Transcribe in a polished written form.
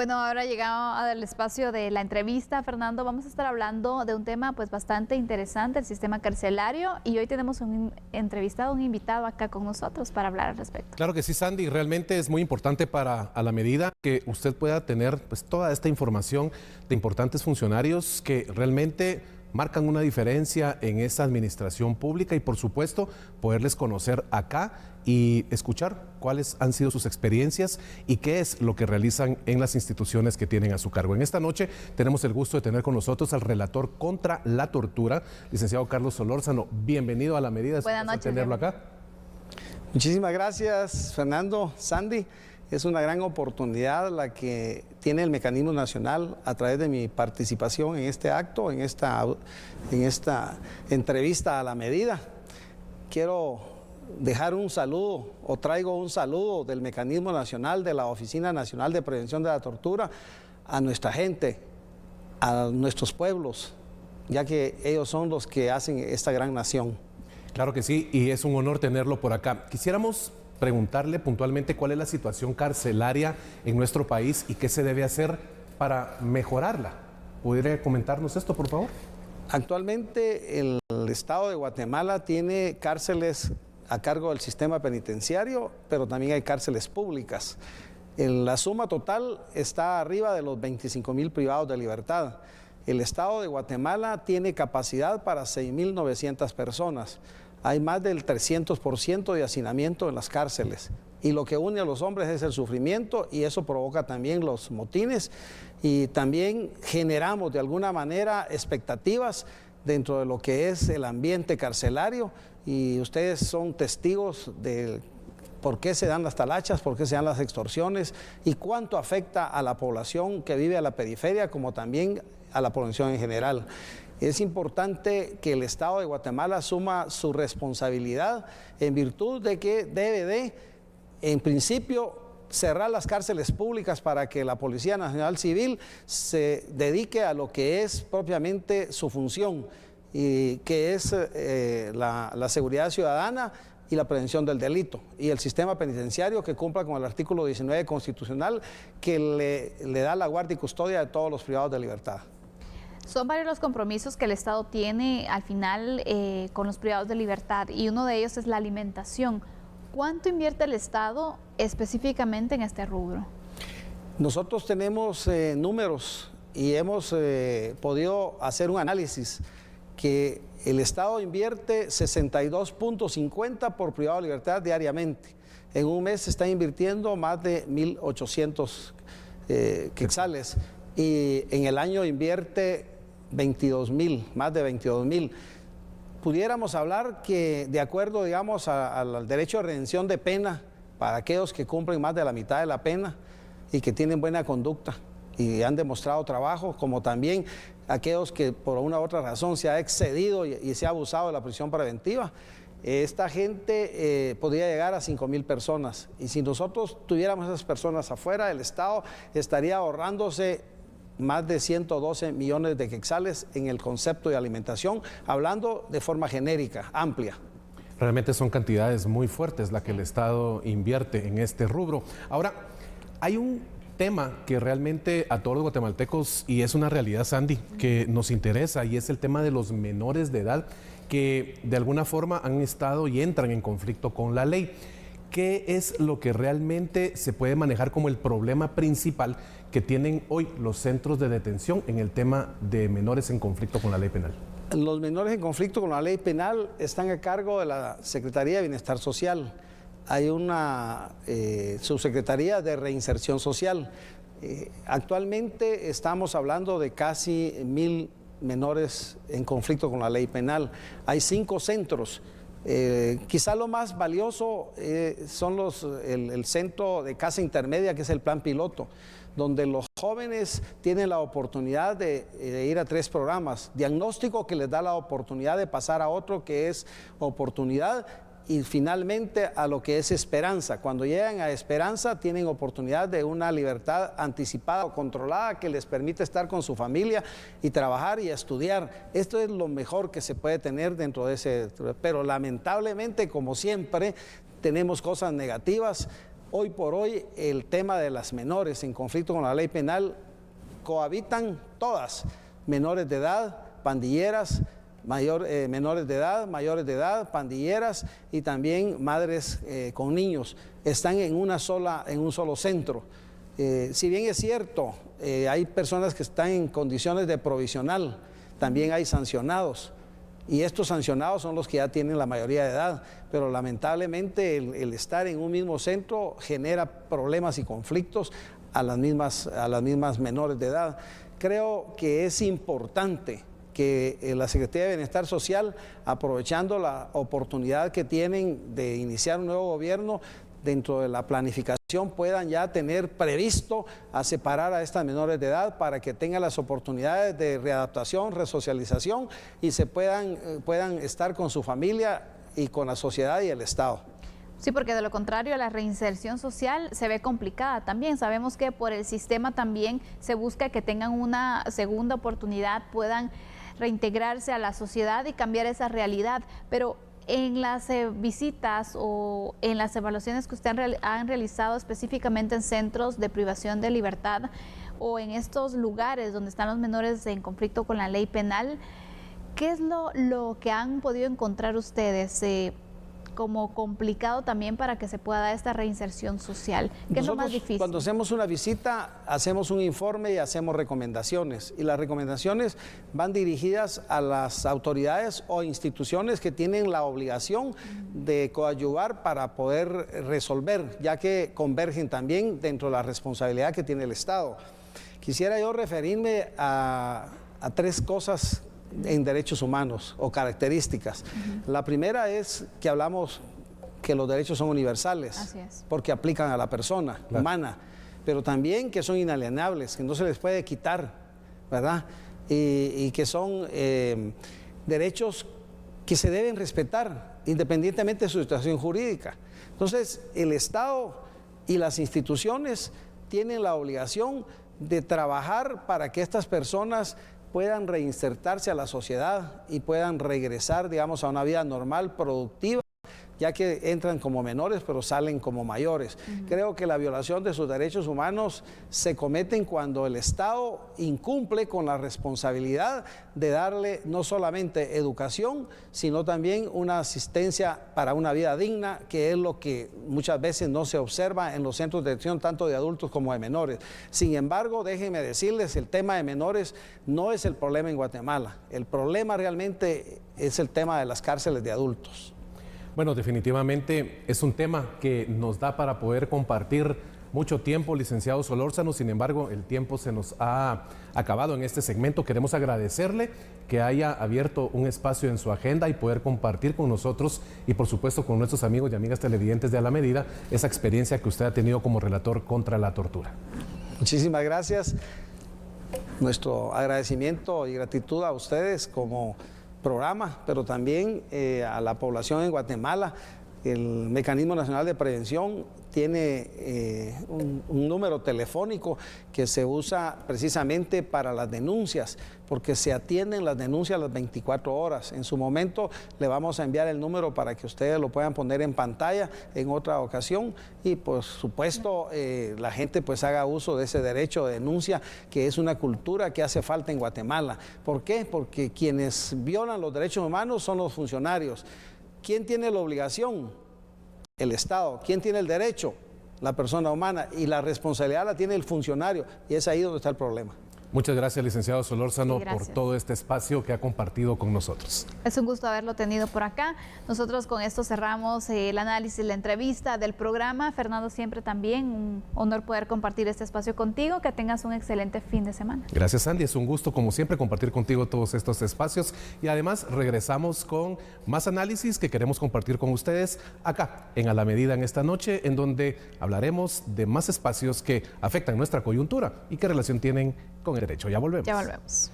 Bueno, ahora llegamos al espacio de la entrevista, Fernando. Vamos a estar hablando de un tema pues bastante interesante, el sistema carcelario, y hoy tenemos un entrevistado, un invitado acá con nosotros para hablar al respecto. Claro que sí, Sandy, realmente es muy importante para a la medida que usted pueda tener pues toda esta información de importantes funcionarios que realmente marcan una diferencia en esta administración pública y por supuesto poderles conocer acá y escuchar cuáles han sido sus experiencias y qué es lo que realizan en las instituciones que tienen a su cargo. En esta noche tenemos el gusto de tener con nosotros al relator contra la tortura, licenciado Carlos Solórzano. Bienvenido a La Medida. Buenas noches. Tenerlo acá. Muchísimas gracias, Fernando, Sandy. Es una gran oportunidad la que tiene el Mecanismo Nacional a través de mi participación en este acto, en esta entrevista a La Medida. Quiero dejar un saludo, o traigo un saludo del Mecanismo Nacional, de la Oficina Nacional de Prevención de la Tortura, a nuestra gente, a nuestros pueblos, ya que ellos son los que hacen esta gran nación. Claro que sí, y es un honor tenerlo por acá. Quisiéramos preguntarle puntualmente cuál es la situación carcelaria en nuestro país y qué se debe hacer para mejorarla. ¿Podría comentarnos esto, por favor? Actualmente el Estado de Guatemala tiene cárceles a cargo del sistema penitenciario, pero también hay cárceles públicas. La suma total está arriba de los 25,000 privados de libertad. El Estado de Guatemala tiene capacidad para 6,900 personas. Hay más del 300% de hacinamiento en las cárceles. Y lo que une a los hombres es el sufrimiento y eso provoca también los motines. Y también generamos de alguna manera expectativas dentro de lo que es el ambiente carcelario. Y ustedes son testigos de por qué se dan las talachas, por qué se dan las extorsiones y cuánto afecta a la población que vive a la periferia como también a la población en general. Es importante que el Estado de Guatemala asuma su responsabilidad en virtud de que debe de, en principio, cerrar las cárceles públicas para que la Policía Nacional Civil se dedique a lo que es propiamente su función, y que es la seguridad ciudadana y la prevención del delito, y el sistema penitenciario que cumpla con el artículo 19 constitucional que le da la guardia y custodia de todos los privados de libertad. Son varios los compromisos que el Estado tiene al final con los privados de libertad y uno de ellos es la alimentación. ¿Cuánto invierte el Estado específicamente en este rubro? Nosotros tenemos números y hemos podido hacer un análisis que el Estado invierte 62.50 por privado de libertad diariamente. En un mes se está invirtiendo más de 1.800 quetzales y en el año invierte 22,000, más de 22,000. Pudiéramos hablar que de acuerdo, digamos, al derecho de redención de pena para aquellos que cumplen más de la mitad de la pena y que tienen buena conducta y han demostrado trabajo, como también aquellos que por una u otra razón se ha excedido y se ha abusado de la prisión preventiva, esta gente podría llegar a 5,000 personas. Y si nosotros tuviéramos esas personas afuera, el Estado estaría ahorrándose más de 112 millones de quetzales en el concepto de alimentación, hablando de forma genérica, amplia. Realmente son cantidades muy fuertes las que el Estado invierte en este rubro. Ahora, hay un tema que realmente a todos los guatemaltecos, y es una realidad, Sandy, que nos interesa, y es el tema de los menores de edad que de alguna forma han estado y entran en conflicto con la ley. ¿Qué es lo que realmente se puede manejar como el problema principal que tienen hoy los centros de detención en el tema de menores en conflicto con la ley penal? Los menores en conflicto con la ley penal están a cargo de la Secretaría de Bienestar Social. Hay una subsecretaría de reinserción social. Actualmente estamos hablando de casi 1,000 menores en conflicto con la ley penal. Hay 5 centros. Quizá lo más valioso son el centro de casa intermedia, que es el plan piloto, donde los jóvenes tienen la oportunidad de ir a 3 programas. Diagnóstico, que les da la oportunidad de pasar a otro, que es oportunidad, y finalmente a lo que es esperanza. Cuando llegan a esperanza tienen oportunidad de una libertad anticipada o controlada que les permite estar con su familia y trabajar y estudiar. Esto es lo mejor que se puede tener dentro de ese, pero lamentablemente, como siempre, tenemos cosas negativas. hoy por hoy el tema de las menores en conflicto con la ley penal cohabitan todas, menores de edad, pandilleras, menores de edad, mayores de edad, pandilleras y también madres con niños. Están en un solo centro. Si bien es cierto, hay personas que están en condiciones de provisional, también hay sancionados. Y estos sancionados son los que ya tienen la mayoría de edad, pero lamentablemente el estar en un mismo centro genera problemas y conflictos a las mismas menores de edad. Creo que es importante que la Secretaría de Bienestar Social, aprovechando la oportunidad que tienen de iniciar un nuevo gobierno, dentro de la planificación puedan ya tener previsto a separar a estas menores de edad para que tengan las oportunidades de readaptación, resocialización y se puedan estar con su familia y con la sociedad y el Estado. Sí, porque de lo contrario la reinserción social se ve complicada también. Sabemos que por el sistema también se busca que tengan una segunda oportunidad, puedan reintegrarse a la sociedad y cambiar esa realidad, pero en las visitas o en las evaluaciones que usted han realizado específicamente en centros de privación de libertad o en estos lugares donde están los menores en conflicto con la ley penal, ¿qué es lo que han podido encontrar ustedes como complicado también para que se pueda dar esta reinserción social? ¿Qué es lo más difícil? Cuando hacemos una visita, hacemos un informe y hacemos recomendaciones. Y las recomendaciones van dirigidas a las autoridades o instituciones que tienen la obligación de coadyuvar para poder resolver, ya que convergen también dentro de la responsabilidad que tiene el Estado. Quisiera yo referirme a tres cosas en derechos humanos o características. La primera es que hablamos que los derechos son universales, porque aplican a la persona humana, pero también que son inalienables, que no se les puede quitar, ¿verdad? Y que son derechos que se deben respetar independientemente de su situación jurídica. Entonces, el Estado y las instituciones tienen la obligación de trabajar para que estas personas puedan reinsertarse a la sociedad y puedan regresar, digamos, a una vida normal, productiva, ya que entran como menores pero salen como mayores. Creo que la violación de sus derechos humanos se cometen cuando el Estado incumple con la responsabilidad de darle no solamente educación, sino también una asistencia para una vida digna, que es lo que muchas veces no se observa en los centros de detención, tanto de adultos como de menores. Sin embargo, déjenme decirles, el tema de menores no es el problema en Guatemala. El problema realmente es el tema de las cárceles de adultos. Bueno, definitivamente es un tema que nos da para poder compartir mucho tiempo, licenciado Solórzano. Sin embargo, el tiempo se nos ha acabado en este segmento. Queremos agradecerle que haya abierto un espacio en su agenda y poder compartir con nosotros y por supuesto con nuestros amigos y amigas televidentes de A la Medida esa experiencia que usted ha tenido como relator contra la tortura. Muchísimas gracias. Nuestro agradecimiento y gratitud a ustedes como programa, pero también a la población en Guatemala. El Mecanismo Nacional de Prevención tiene un número telefónico que se usa precisamente para las denuncias, porque se atienden las denuncias a las 24 horas. En su momento le vamos a enviar el número para que ustedes lo puedan poner en pantalla en otra ocasión y por supuesto la gente pues haga uso de ese derecho de denuncia, que es una cultura que hace falta en Guatemala. ¿Por qué? Porque quienes violan los derechos humanos son los funcionarios. ¿Quién tiene la obligación? El Estado. ¿Quién tiene el derecho? La persona humana. Y la responsabilidad la tiene el funcionario. Y es ahí donde está el problema. Muchas gracias, licenciado Solórzano, por todo este espacio que ha compartido con nosotros. Es un gusto haberlo tenido por acá. Nosotros con esto cerramos el análisis, la entrevista del programa. Fernando, siempre también un honor poder compartir este espacio contigo. Que tengas un excelente fin de semana. Gracias, Sandy. Es un gusto, como siempre, compartir contigo todos estos espacios. Y además regresamos con más análisis que queremos compartir con ustedes acá en A la Medida en esta noche, en donde hablaremos de más espacios que afectan nuestra coyuntura y qué relación tienen con el derecho. Ya volvemos. Ya volvemos.